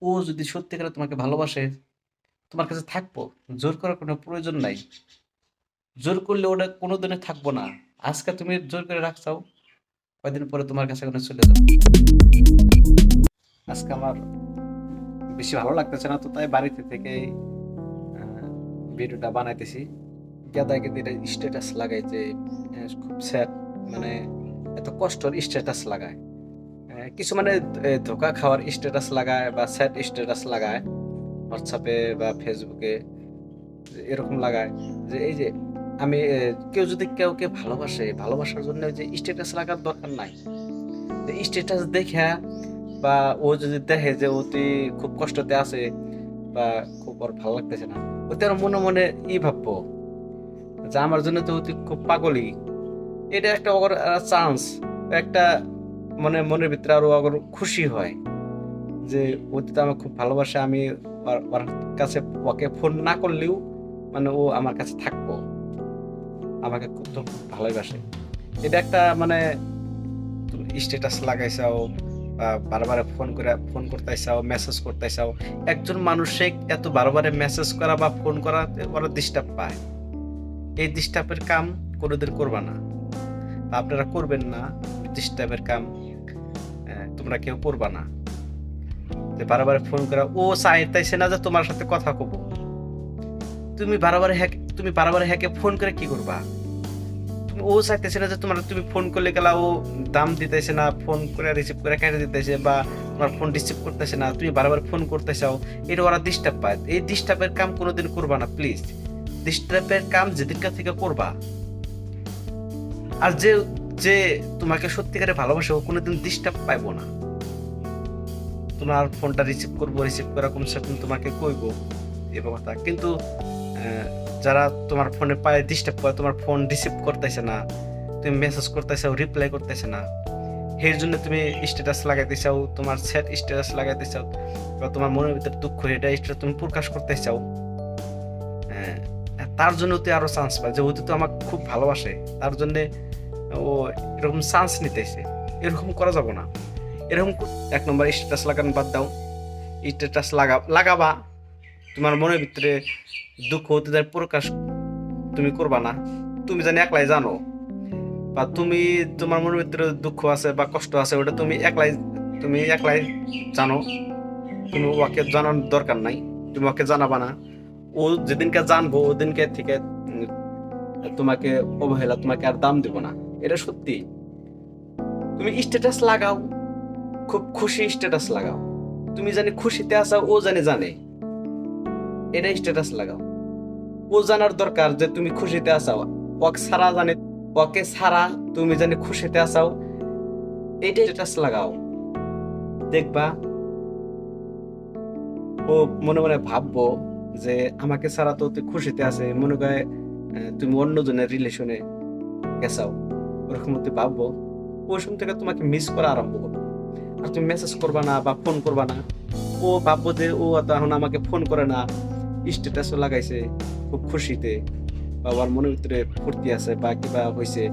ও যদি সত্যিকারে তোমাকে ভালোবাসে, তোমার কাছে থাকবো। জোর করার কোনো প্রয়োজন নাই। জোর করলে ওটা কোনোদিনই থাকবো না। আজকে তুমি জোর করে রাখছাও, কয়দিন পরে তোমার কাছে ওখানে চলে যাবো। আজকে আমার বেশি ভালো লাগতেছে না, তো তাই বাড়িতে থেকে ভিডিওটা বানাইতেছি। গেদা গেদির স্ট্যাটাস লাগাই যে খুব স্যাড, মানে এত কষ্টর স্ট্যাটাস লাগায়। কিছু মানে ধোকা খাওয়ার স্ট্যাটাস লাগায় বা স্যাড স্ট্যাটাস লাগায় হোয়াটসঅ্যাপে বা ফেসবুকে, এরকম লাগায় যে এই যে আমি কেউ যদি কাউকে ভালোবাসে, ভালোবাসার জন্য যে স্ট্যাটাস লাগার দরকার নাই। স্ট্যাটাস দেখা বা ও যদি দেখে যে ও তুই খুব কষ্টতে আছে বা খুব ওর ভালো লাগতেছে না, ওতে আর মনে মনে ভাববো যে আমার জন্য তো তুই খুব পাগলি। এটা একটা ওর চান্স, একটা মনের ভিতরে আরো ওর খুশি হয় যে ও তো আমাকে খুব ভালোবাসে। আমি ওর কাছে ওকে ফোন না করলেও মানে ও আমার কাছে থাকবো, আমাকে খুব তো খুব ভালোবাসে। এটা একটা মানে তুমি স্ট্যাটাস লাগাইছাও বা বারবার ফোন করতেছাও, মেসেজ করতেছাও। একজন মানুষে এত বারবার মেসেজ করা বা ফোন করা ওরা ডিস্টার্ব পায়। এই ডিস্টার্বের কাম কোনোদিন করবা না, বা আপনারা করবেন না। ডিস্টার্বের কাম তোমরা কেউ করবা না। যে বারবার ফোন করা, ও চাইতেছে না যে তোমার সাথে কথা কব। তুমি বারবার হ্যাকে ফোন করে কি করবা? ও চাইতেছে না যে তুমি ফোন করলে গেলা ও দাম দিতেছে না, ফোন করে রিসিভ করে কেটে দিতেছে বা তোমার ফোন রিসিভ করতেছে না, তুমি বারবার ফোন করতে চাও। এটা ওরা ডিস্টার্ব পায়। এই ডিস্টার্বের কাম কোনোদিন করবা না প্লিজ। ডিস্টার্বের কাম যেদিনকার থেকে করবা, আর যে যে তোমাকে সত্যিকারে ভালোবাসে ও কোনোদিন ডিস্টার্ব পাইবো না। তোমার ফোনটা রিসিভ করা কমসে কম তোমাকে কইবো এ কথা। কিন্তু যারা তোমার ফোনে পায়ে ডিস্টার্ব করে, তোমার ফোন রিসিভ করতেছে না, তুমি মেসেজ করতেছাও, রিপ্লাই করতেছে না, এর জন্য তুমি স্ট্যাটাস লাগাইতে চাও, তোমার স্যাড স্ট্যাটাস লাগাইতে চাও, বা তোমার মনের ভিতরে দুঃখ এটা তুমি প্রকাশ করতে চাও। তার জন্য তুই আরো চান্স পায় যে ও তো আমাকে খুব ভালোবাসে, তার জন্য ও এরকম চান্স নিতেছে। এরকম করা যাব না। এরকম এক নম্বর স্ট্যাটাস লাগানো বাদ দাও। স্ট্যাটাস লাগাবা, তোমার মনের ভিতরে দুঃখ হতে প্রকাশ তুমি করবা না। তুমি জানি একলাই জানো, বা তোমার মনের ভিতরে দুঃখ আছে বা কষ্ট আছে, ওটা তুমি একলাই জানো। তুমি ওকে জানানোর দরকার নাই, তুমি ওকে জানাবা না। ও যেদিনকে জানবো ওদিনকে থেকে তোমাকে অবহেলা, তোমাকে আর দাম দিব না। এটা সত্যি। তুমি স্ট্যাটাস লাগাও, খুব খুশি স্ট্যাটাস লাগাও। তুমি জানি খুশিতে আছো, ও জানে এটা স্ট্যাটাস লাগাও। ও জানার দরকার যে তুমি খুশিতে আছো। ওকে ছাড়া তুমি জানি খুশিতে আছো, এইটা স্ট্যাটাস লাগাও। দেখবা ও মনে মনে ভাববো যে আমাকে ছাড়া তো তুই খুশিতে আছে, মনে করে তুমি অন্যজনের রিলেশনে গেছাও, ওরকম তুই ভাববো। ওই সময় থেকে তোমাকে মিস করা আরম্ভ করবো। আর তুমি মেসেজ করবা না বা ফোন করবা না। ও ভাববো যে ও এখন আমাকে ফোন করে না, স্ট্যাটাসও লাগাইছে খুব খুশিতে, বা ওর মনের ভিতরে ফুর্তি আছে বা কিবা হয়েছে,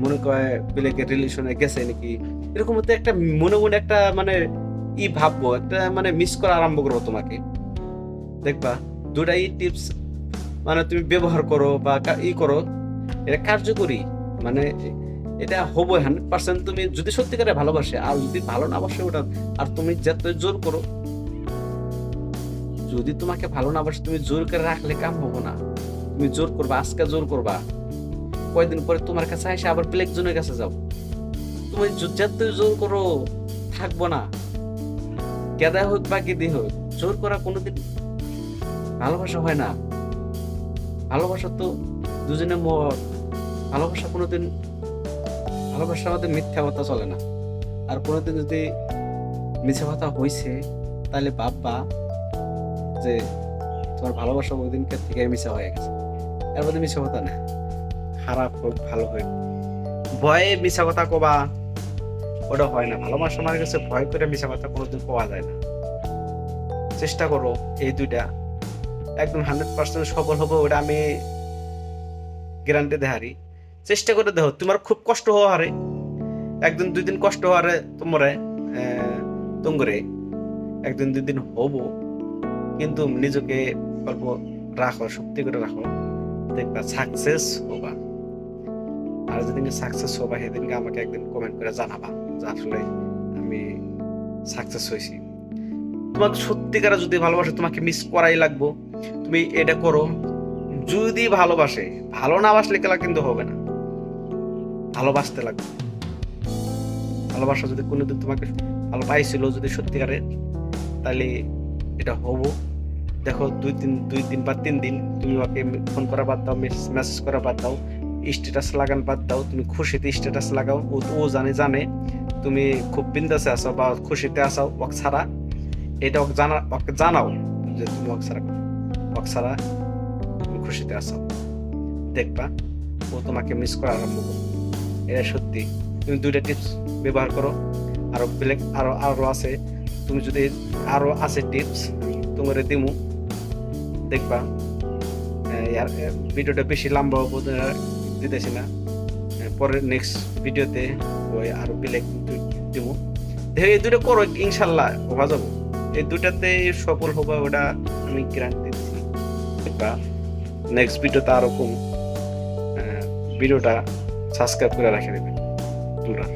মনে করে বেলেগের রিলেশনে গেছে নাকি, এরকম হতে একটা মনে মনে একটা মানে ভাববো, একটা মানে মিস করা আরম্ভ করবো তোমাকে। দেখবা দুটাই টিপস মানে তুমি ব্যবহার করো বা করো, এটা কার্যকরী। মানে এটা হবো 100%। তুমি যদি সত্যিকারে ভালোবাসে, আর যদি ভালো না বাসে ওটা, আর তুমি যত জোর করো, যদি তোমাকে ভালো না বাসে তুমি জোর করে রাখলে কাম হবো না। তুমি জোর করবা, আজকে জোর করবা, কয়দিন পরে তোমার কাছে এসে আবার ব্ল্যাক জনের কাছে যাও। তুমি যত জোর করো থাকবো না। গেদা হোক বা গেদি হোক, জোর করা কোনোদিন ভালোবাসা হয় না। ভালোবাসা তো দুজনে মত। ভালোবাসা কোনোদিন, ভালোবাসার মধ্যে মিথ্যা কথা চলে না। আর কোনোদিন যদি মিথ্যা কথা হয়েছে, তাহলে ভাববা যে তোমার ভালোবাসা ওই দিনকার থেকে মিশা হয়ে গেছে। এর মধ্যে মিশা কথা না, খারাপ হোক ভালো হোক, ভয়ে মিশা কথা কবা ওটা হয় না। ভালোবাসা আমার কাছে ভয় করে মিশা কথা কোনোদিন পাওয়া যায় না। চেষ্টা করো এই দুইটা, একদম 100% সফল হবো ওটা আমি গ্যারান্টি দেহারি। চেষ্টা করে দেখো, তোমার খুব কষ্ট হওয়া হারে, একদিন দুই দিন কষ্ট হওয়ারে তোমারে তুঙ্গরে, একদিন 2 দিন হবো, কিন্তু নিজেকে অল্প রাখো, শক্তি করে রাখো, দেখবা সাকসেস হবা। আর যেদিনকে সাকসেস হবা সেদিনকে আমাকে একদিন কমেন্ট করে জানাবা যে আসলে আমি সাকসেস হয়েছি। তোমাকে সত্যিকারে যদি ভালোবাসে, তোমাকে মিস করাই লাগবো, তুমি এটা করো। যদি ভালোবাসে, ভালো না বাসলে খেলা কিন্তু হবে না, ভালোবাসতে লাগবে। ভালোবাসা যদি কোনোদিন তোমাকে ভালো পাইছিল যদি সত্যিকারের, তাহলে এটা হবো। দেখো 2 দিন বা 3 দিন তুমি ওকে ফোন করা বাদ দাও, মেসেজ করা বাদ দাও, স্ট্যাটাস লাগান বাদ দাও, তুমি খুশিতে স্ট্যাটাস লাগাও। ও জানে তুমি খুব বিন্দাসে আছো বা খুশিতে আছো ওকে ছাড়া। এটা ওকে জানাও যে তুমি ওকে ছাড়া তুমি খুশিতে আছো। দেখবা ও তোমাকে মিস করা আরম্ভ করবে। এটা সত্যি। তুমি 2টা টিপস ব্যবহার করো। আরো আছে, তুমি যদি আরো আছে টিপস তোমারে দিমু, দেখবা। ভিডিওটা বেশি লম্বা দিতেছি না, পরে নেক্সট ভিডিওতে ওই আরো বেলেগ দিমু। দেখো এই 2টা করো, ইনশাল্লাহ হওয়া যাবো। এই 2টাতে সফল হবা, ওটা আমি গ্যারান্টি দিচ্ছি। দেখবা নেক্সট ভিডিওতে আরো কম। ভিডিওটা সাবস্ক্রাইব করে রাখে দেবেন তোমরা।